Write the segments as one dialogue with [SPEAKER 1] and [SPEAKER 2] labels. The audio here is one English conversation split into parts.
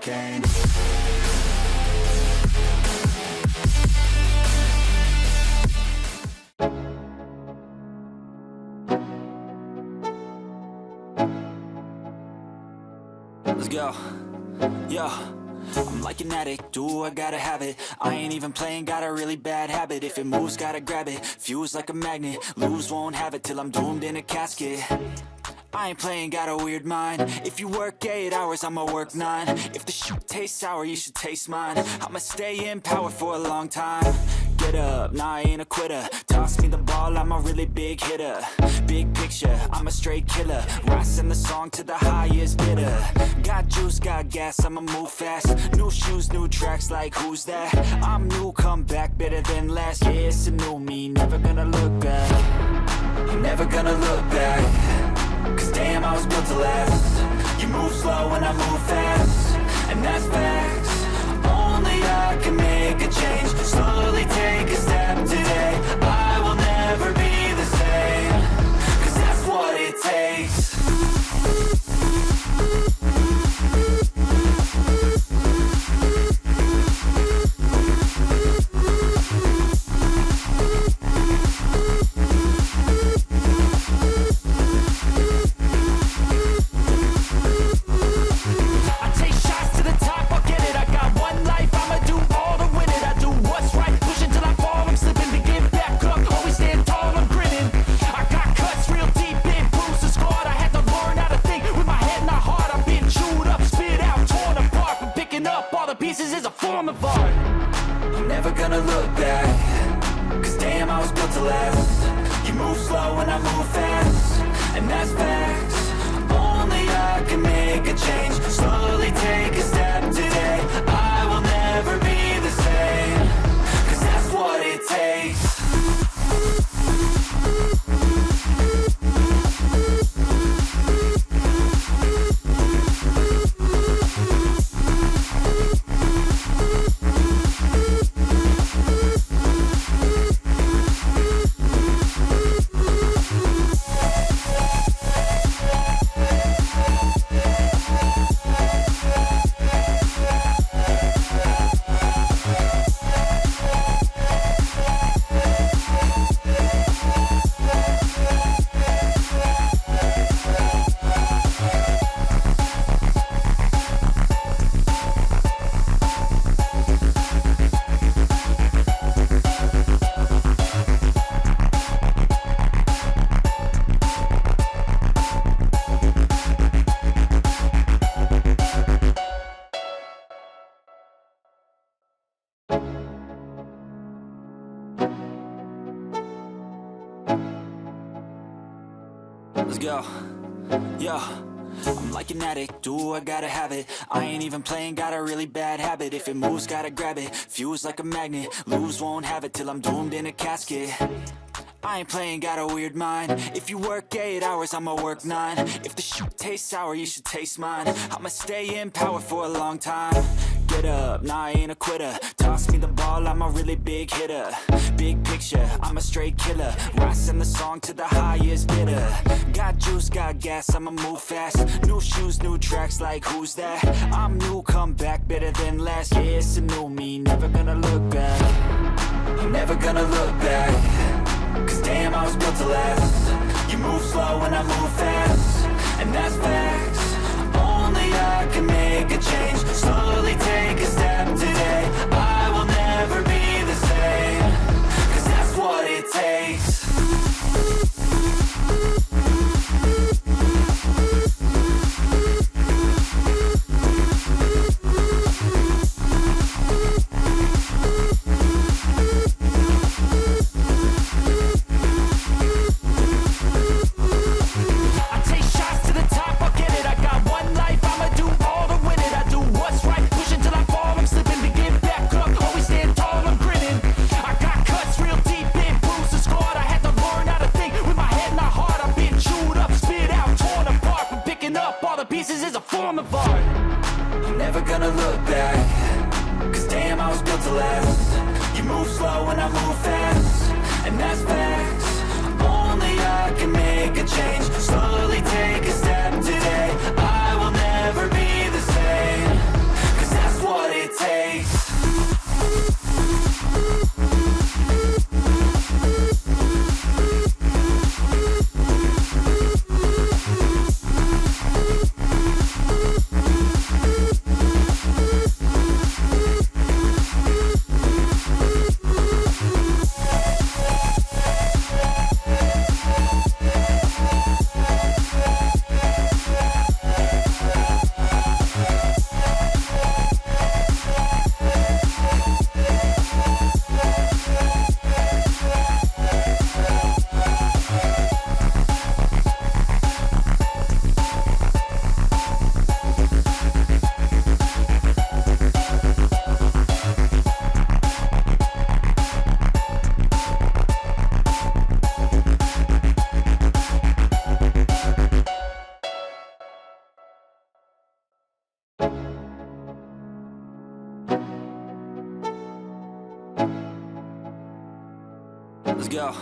[SPEAKER 1] cocaine. Let's go. Yo, I'm like an addict, do I gotta have it. I ain't even playing, got a really bad habit. If it moves, gotta grab it, fuse like a magnet. Lose, won't have it till I'm doomed in a casket. I ain't playing, got a weird mind. If you work 8 hours, I'ma work 9. If the shit tastes sour, you should taste mine. I'ma stay in power for a long time. Get up, nah, I ain't a quitter. Toss me the ball, I'm a really big hitter. Big picture, I'm a straight killer. Rising the song to the highest bidder. Got juice, got gas, I'ma move fast. New shoes, new tracks, like who's that? I'm new, come back, better than last. Yeah, it's a new me, never gonna look back. Never gonna look back. Cause damn, I was built to last. You move slow and I move fast, and that's facts. Only I can make a change. Slowly take a step today. I will never be the same. Cause that's what it takes. Let's go. Yo, I'm like an addict, do I gotta have it. I ain't even playing, got a really bad habit. If it moves, gotta grab it, fuse like a magnet. Lose, won't have it till I'm doomed in a casket. I ain't playing, got a weird mind. If you work 8 hours, I'ma work 9. If the shit tastes sour, you should taste mine. I'ma stay in power for a long time. Get up, nah, I ain't a quitter. Toss me the ball, I'm a really big hitter. Big picture, I'm a straight killer. Rising the song to the highest bidder. Got juice, got gas, I'ma move fast. New shoes, new tracks, like who's that? I'm new, come back, better than last. Yeah, it's a new me, never gonna look back. Never gonna look back. Cause damn, I was built to last. You move slow and I move fast, and that's facts. Only I can make a change. Slowly take a step today. I will never be the same. Cause that's what it takes. Let's go.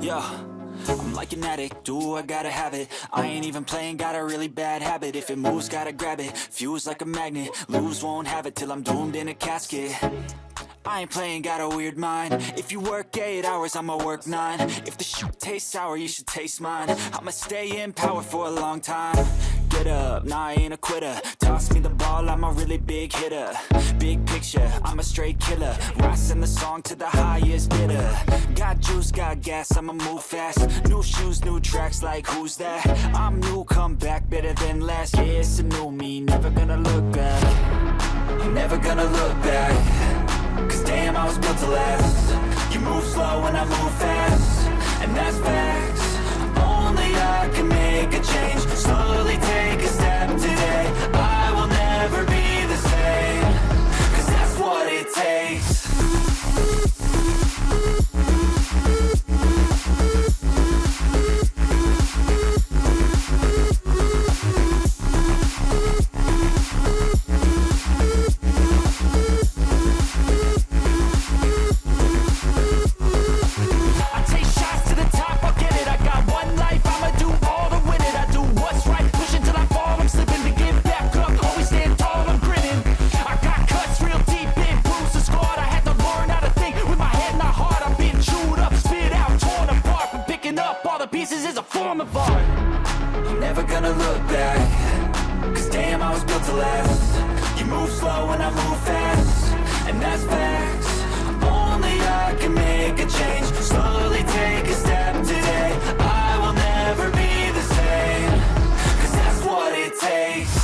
[SPEAKER 1] Yo, I'm like an addict, do I gotta have it. I ain't even playing, got a really bad habit. If it moves, gotta grab it, fuse like a magnet. Lose, won't have it till I'm doomed in a casket. I ain't playing, got a weird mind. If you work 8 hours, I'ma work 9. If the shit tastes sour, you should taste mine. I'ma stay in power for a long time. Get up, nah, I ain't a quitter. Toss me the ball, I'm a really big hitter. Big picture, I'm a straight killer. Rising the song to the highest bidder. Got juice, got gas, I'ma move fast. New shoes, new tracks, like who's that? I'm new, come back, better than last. Yeah, it's a new me, never gonna look back. Never gonna look back. Cause damn, I was built to last. You move slow and I move fast, and that's facts. Only I can make a change. Slowly take a step today. I will never be the same. Cause that's what it takes. Never gonna look back. Cause damn, I was built to last. You move slow and I move fast, and that's facts. Only I can make a change. Slowly take a step today. I will never be the same. Cause that's what it takes.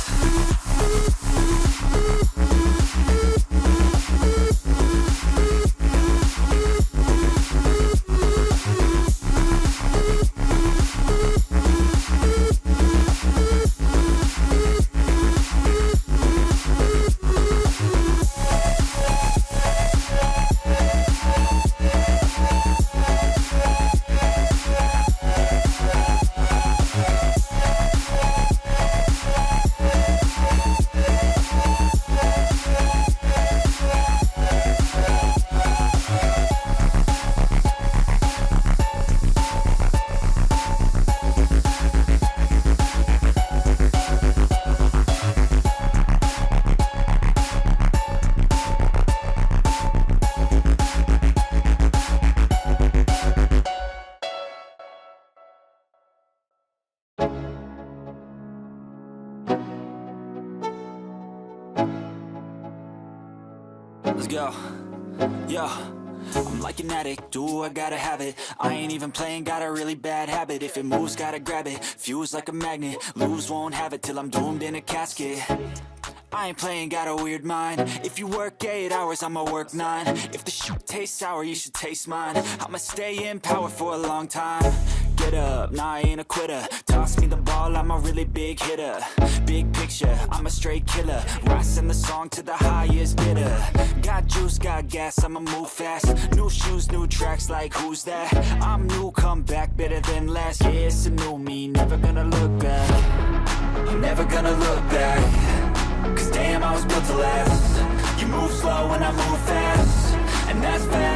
[SPEAKER 1] Let's go. Yo, I'm like an addict, do I gotta have it. I ain't even playing, got a really bad habit. If it moves, gotta grab it, fuse like a magnet. Lose, won't have it till I'm doomed in a casket. I ain't playing, got a weird mind. If you work 8 hours, I'ma work 9. If the shit tastes sour, you should taste mine. I'ma stay in power for a long time. Get up, nah, I ain't a quitter. Toss me the ball, I'm a really big hitter. Big picture, I'm a straight killer. Rising the song to the highest bidder. Got juice, got gas, I'ma move fast. New shoes, new tracks, like who's that? I'm new, come back, better than last. Yeah, it's a new me, never gonna look back. Never gonna look back. Cause damn, I was built to last. You move slow and I move fast, and that's fast.